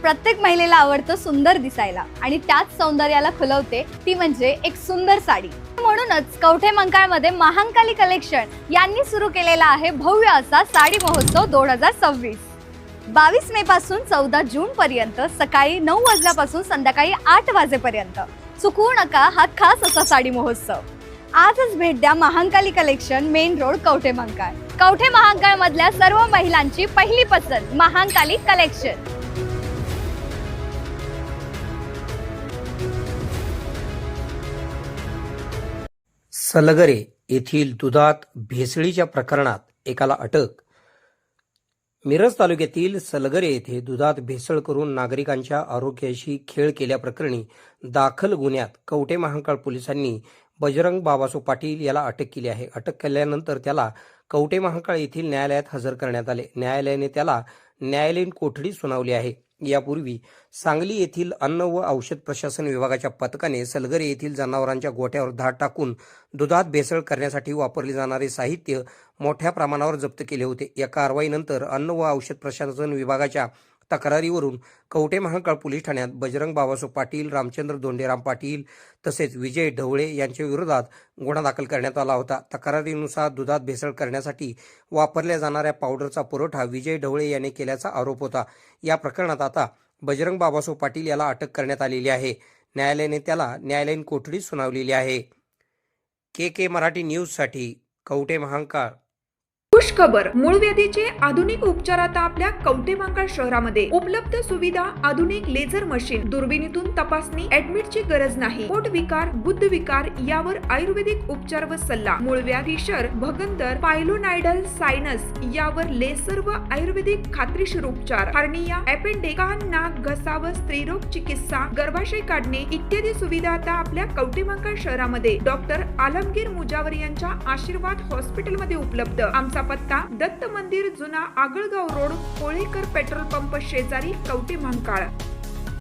प्रत्येक महिलेला आवडतं सुंदर दिसायला आणि त्याच सौंदर्याला खुलवते ती म्हणजे एक सुंदर साडी। म्हणूनच कवठे मंकाळमध्ये महांकाली कलेक्शन यांनी सुरू केलेला आहे भव्य असा साडी महोत्सव 2026। 22 मे पासून 14 जून पर्यंत सकाळी 9 वाजल्यापासून संध्याकाळी 8 वाजेपर्यंत चुकवू नका हा खास असा साडी महोत्सव। आजच भेट द्या Mahankali collection, main road, Kavathe मंकाळ। Kavathe Mahankal मधल्या सर्व महिलांची पहिली पसंत महांकाली कलेक्शन। सलगरे येथील दुधात भेसळीच्या प्रकरणात एकाला अटक। मिरज तालुक्यातील सलगरे येथे दुधात भेसळ करून नागरिकांच्या आरोग्याशी खेळ केल्याप्रकरणी दाखल गुन्ह्यात कवठे महांकाळ पोलिसांनी बजरंग बाबासो पाटील याला अटक केली आहे। अटक केल्यानंतर त्याला कवठे महांकाळ येथील न्यायालयात हजर करण्यात आले। न्यायालयाने त्याला न्यायालयीन कोठडी सुनावली आहे। यापूर्वी सांगली येथील अन्न व औषध प्रशासन विभागाच्या पथकाने सलगरे येथील जनावरांच्या गोठ्यावर धाड टाकून दुधात भेसळ करण्यासाठी वापरले जाणारे साहित्य मोठ्या प्रमाणावर जप्त केले होते। या कारवाईनंतर अन्न व औषध प्रशासन विभागाच्या तक्रारीवरून कवठे महांकाळ पोलीस ठाण्यात बजरंग बाबासो पाटील, रामचंद्र दोंडेराम पाटील तसेच विजय ढवळे यांच्या विरोधात गुन्हा दाखल करण्यात आला होता। तक्रारीनुसार दुधात भेसळ करण्यासाठी वापरल्या जाणाऱ्या पावडरचा पुरवठा विजय ढवळे याने केल्याचा आरोप होता। या प्रकरणात आता बजरंग बाबासो पाटील याला अटक करण्यात आलेली आहे। न्यायालयाने त्याला न्यायालयीन कोठडी सुनावलेली आहे। के मराठी न्यूजसाठी कवठे महांकाळ। खुश खबर, मूळ व्याधीचे आधुनिक उपचार आता आपल्या कवठे महांकाळ शहरामध्ये उपलब्ध सुविधा, आधुनिक लेझर मशीन, दुर्बिणीतून तपासणी, ऍडमिटची गरज नाही। पोट विकार, बुद्ध विकार यावर आयुर्वेदिक उपचार व सल्ला, मूळव्याधी, शर, भगंदर, पायलोनायडल, सायनस यावर लेसर व आयुर्वेदिक खात्रीशीर उपचार, हार्निया, अपेंडिक्स, कान, नाक, घसा व स्त्रीरोग चिकित्सा, गर्भाशय काढणे इत्यादी सुविधा आता आपल्या कवठे महांकाळ शहरामध्ये डॉक्टर आलमगीर मुजावर यांच्या आशीर्वाद हॉस्पिटलमध्ये उपलब्ध। आमचा पत्ता दत्त मंदिर, जुना Agalgaon road, Kolekar petrol pump शेजारी, कवठे महांकाळ।